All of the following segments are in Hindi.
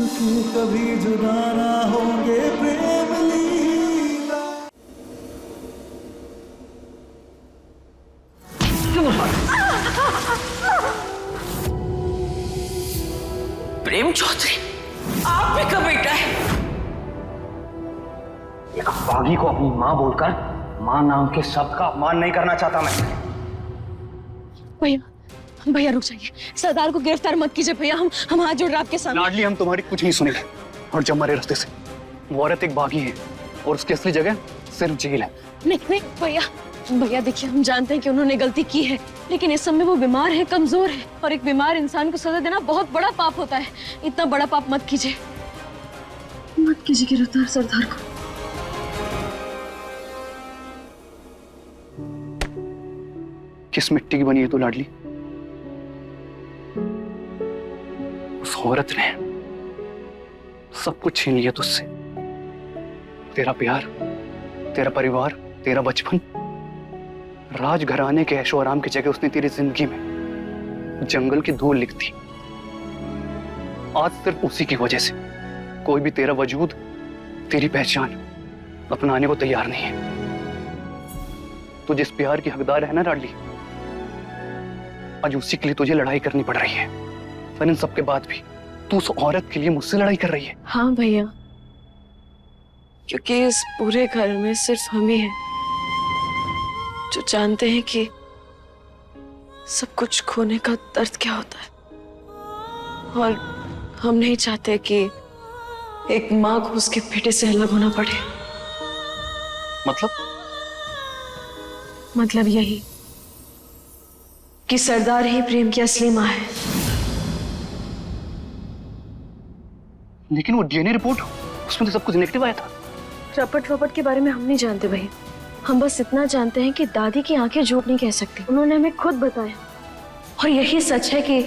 के कभी जुदा ना होंगे प्रेम लीला। प्रेम चौधरी आप भी का बेटा है? एक बागी को अपनी मां बोलकर मां नाम के शब्द का अपमान नहीं करना चाहता मैं। भैया भैया रुक जाइए, सरदार को गिरफ्तार मत कीजिए भैया, हम हाथ जोड़ रहे आपके सामने। लाडली हम तुम्हारी कुछ नहीं सुनेंगे और जब हमारे रास्ते से वो औरत एक बागी है और उसकी असली जगह सिर्फ जेल है। नहीं नहीं भैया, भैया देखिए हम जानते हैं कि उन्होंने गलती की है, लेकिन इस समय वो बीमार है, कमजोर है, और एक बीमार इंसान को सजा देना बहुत बड़ा पाप होता है। इतना बड़ा पाप मत कीजिए, मत कीजिए गिरफ्तार सरदार को। किस मिट्टी की बनी है तू लाडली? उस औरत ने सब कुछ छीन लिया तुझसे, तेरा प्यार, तेरा परिवार, तेरा बचपन। राजघराने के ऐशो आराम की जगह उसने तेरी जिंदगी में जंगल की धूल लिख दी। आज सिर्फ उसी की वजह से कोई भी तेरा वजूद, तेरी पहचान अपनाने को तैयार नहीं है। तू जिस प्यार की हकदार है ना लाडली, आज उसी के लिए तुझे लड़ाई करनी पड़ रही है। पर इन सबके बाद भी तू उस औरत के लिए मुझसे लड़ाई कर रही है। हाँ भैया, क्योंकि इस पूरे घर में सिर्फ हम ही हैं जो जानते हैं कि सब कुछ खोने का दर्द क्या होता है, और हम नहीं चाहते कि एक माँ को उसके बेटे से अलग होना पड़े। मतलब यही कि सरदार ही प्रेम की असली माँ है। लेकिन वो डीएनए रिपोर्ट, उसमें तो सब कुछ नेगेटिव आया था। रपट के बारे में हम नहीं जानते भैया, हम बस इतना जानते हैं कि दादी की आंखें झूठ नहीं कह सकती, उन्होंने हमें खुद बताया। और यही सच है कि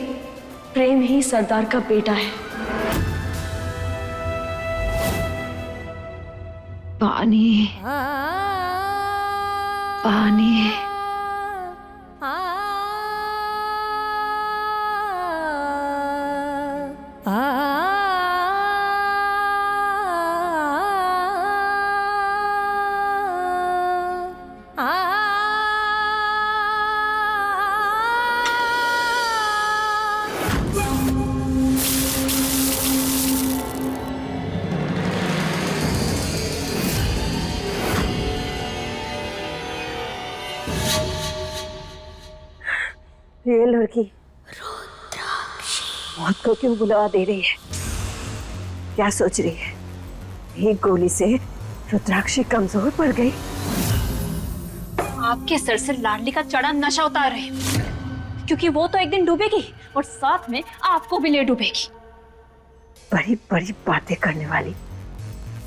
प्रेम ही सरदार का बेटा है। पानी पानी ये लड़की मौत को क्यों बुला दे रही है? क्या सोच रही है? एक गोली से रुद्राक्षी कमजोर पड़ गई। आपके सर से लाडली का चढ़ा नशा उतार रहे, क्योंकि वो तो एक दिन डूबेगी और साथ में आपको भी ले डूबेगी। बड़ी बड़ी बातें करने वाली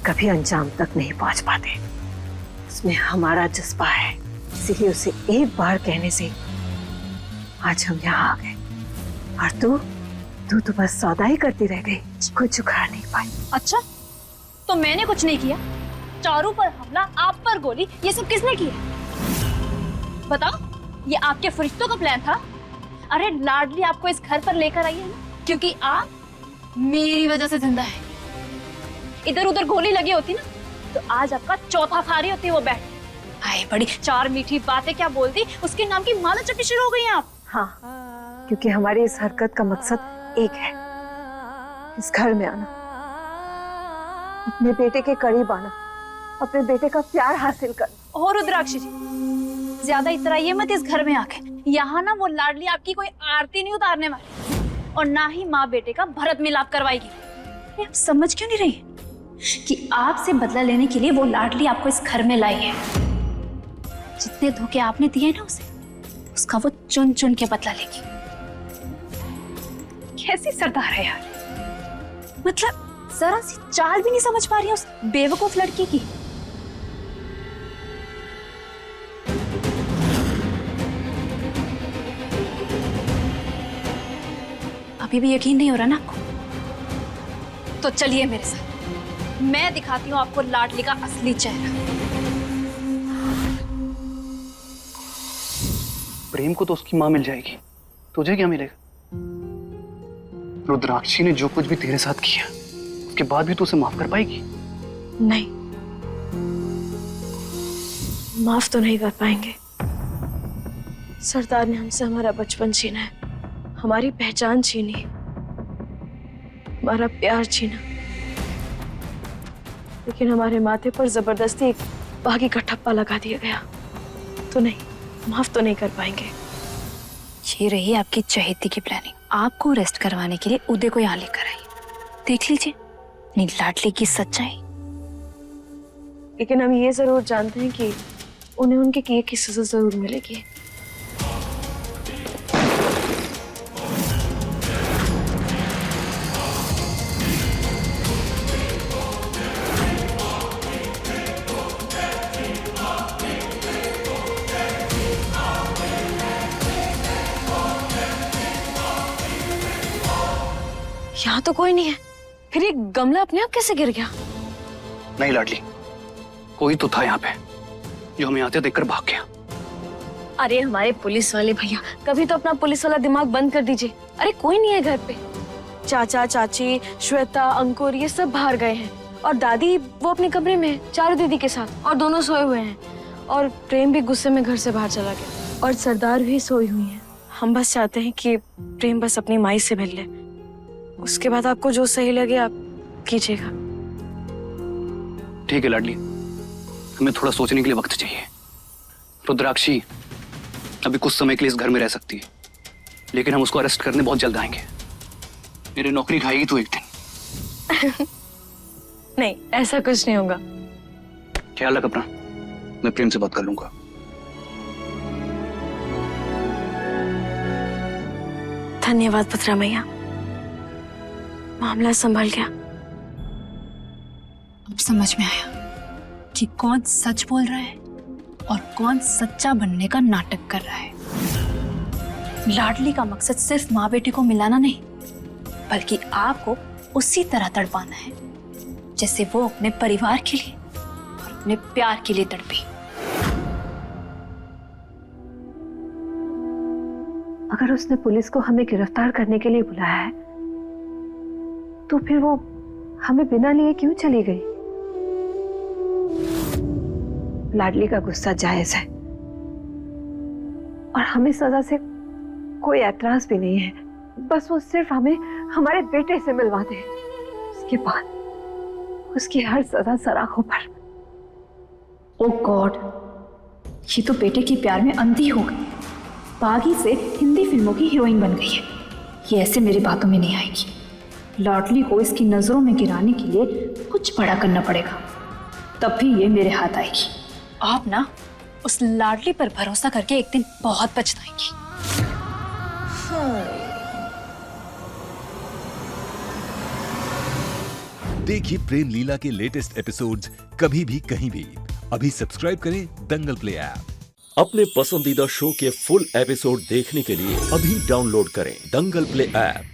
कभी अंजाम तक नहीं पहुंच पाते, उसमें हमारा जज्बा है, इसीलिए उसे एक बार कहने से आज हम यहाँ आ गए। और तू तो बस सौदा ही करती रह गई, कुछ उखाड़ नहीं पाई। अच्छा, तो मैंने कुछ नहीं किया? चारू पर हमला, आप पर गोली, ये सब किसने किया? बताओ, ये आपके फरिश्तों का प्लान था? अरे लाडली आपको इस घर पर लेकर आई है ना, क्योंकि आप मेरी वजह से जिंदा है। इधर उधर गोली लगी होती ना तो आज आपका चौथा खा रही होती वो बैठ। आए बड़ी चार मीठी बातें क्या बोलती, उसके नाम की माला चपटी शुरू हो गई हैं आप। हाँ, क्योंकि हमारी इस हरकत का मकसद एक है, इस घर में आना, अपने बेटे के करीब आना, अपने बेटे का प्यार हासिल करना। और रुद्राक्षी जी, ज्यादा इतराइए मत इस घर में आके। यहाँ ना वो लाडली आपकी कोई आरती नहीं उतारने वाली, और ना ही माँ बेटे का भरत मिलाप करवाएगी। आप समझ क्यों नहीं रही कि आपसे बदला लेने के लिए वो लाडली आपको इस घर में लाई है? जितने धोखे आपने दिए ना उसे, उसका वो चुन चुन के बदला लेगी। कैसी सरदार है यार, मतलब जरा सी चाल भी नहीं समझ पा रही है उस बेवकूफ लड़की की। अभी भी यकीन नहीं हो रहा ना आपको? तो चलिए मेरे साथ, मैं दिखाती हूँ आपको लाडली का असली चेहरा। प्रेम को तो उसकी मां मिल जाएगी, तुझे क्या मिलेगा? रुद्राक्षी ने जो कुछ भी तेरे साथ किया के बाद भी तू उसे माफ कर पाएगी? नहीं, माफ तो नहीं कर पाएंगे। सरदार ने हमसे हमारा बचपन छीना है, हमारी पहचान छीनी, हमारा प्यार छीना, लेकिन हमारे माथे पर जबरदस्ती एक बागी का ठप्पा लगा दिया गया। तो नहीं, माफ तो नहीं कर पाएंगे। ये रही आपकी चहेती की प्लानिंग। आपको अरेस्ट करवाने के लिए उदय को यहाँ लेकर आई। देख लीजिए अपनी लाडली की सच्चाई। लेकिन हम ये जरूर जानते हैं कि उन्हें उनके किए की सजा जरूर मिलेगी। यहाँ तो कोई नहीं है, फिर ये गमला अपने आप कैसे गिर गया? नहीं लाडली, कोई तो था यहाँ पे जो हमें आते देखकर भाग गया। अरे हमारे पुलिस वाले भैया, कभी तो अपना पुलिस वाला दिमाग बंद कर दीजिए। अरे कोई नहीं है घर पे। चाचा चाची, श्वेता, अंकुर ये सब बाहर गए हैं और दादी वो अपने कमरे में है चारू दीदी के साथ, और दोनों सोए हुए हैं। और प्रेम भी गुस्से में घर से बाहर चला गया, और सरदार भी सोई हुई है। हम बस चाहते हैं कि प्रेम बस अपनी माई से मिल ले, उसके बाद आपको जो सही लगे आप कीजिएगा। ठीक है लाडली, हमें थोड़ा सोचने के लिए वक्त चाहिए। रुद्राक्षी अभी कुछ समय के लिए इस घर में रह सकती है, लेकिन हम उसको अरेस्ट करने बहुत जल्द आएंगे। मेरी नौकरी खाएगी तू एक दिन। नहीं, ऐसा कुछ नहीं होगा। ख्याल रख अपना, मैं प्रेम से बात कर लूंगा। धन्यवाद पत्रा मैया, मामला संभल गया। अब समझ में आया कि कौन सच बोल रहा है और कौन सच्चा बनने का नाटक कर रहा है। लाडली का मकसद सिर्फ माँ बेटे को मिलाना नहीं, बल्कि आपको उसी तरह तड़पाना है जैसे वो अपने परिवार के लिए और अपने प्यार के लिए तड़पी। अगर उसने पुलिस को हमें गिरफ्तार करने के लिए बुलाया है, तो फिर वो हमें बिना लिए क्यों चली गई? लाडली का गुस्सा जायज है और हमें सजा से कोई ऐतराज भी नहीं है। बस वो सिर्फ हमें हमारे बेटे से मिलवा दे, उसके बाद उसकी हर सजा सराखों पर। ओ गॉड, ये तो बेटे के प्यार में अंधी हो गई, बागी से हिंदी फिल्मों की हीरोइन बन गई है। ये ऐसे मेरी बातों में नहीं आएगी। लाडली को इसकी नजरों में गिराने के लिए कुछ बड़ा करना पड़ेगा, तब भी ये मेरे हाथ आएगी। आप ना उस लाडली पर भरोसा करके एक दिन बहुत पछताएंगी। देखिए प्रेम लीला के लेटेस्ट एपिसोड्स कभी भी कहीं भी। अभी सब्सक्राइब करें दंगल प्ले ऐप। अपने पसंदीदा शो के फुल एपिसोड देखने के लिए अभी डाउनलोड करें दंगल प्ले ऐप।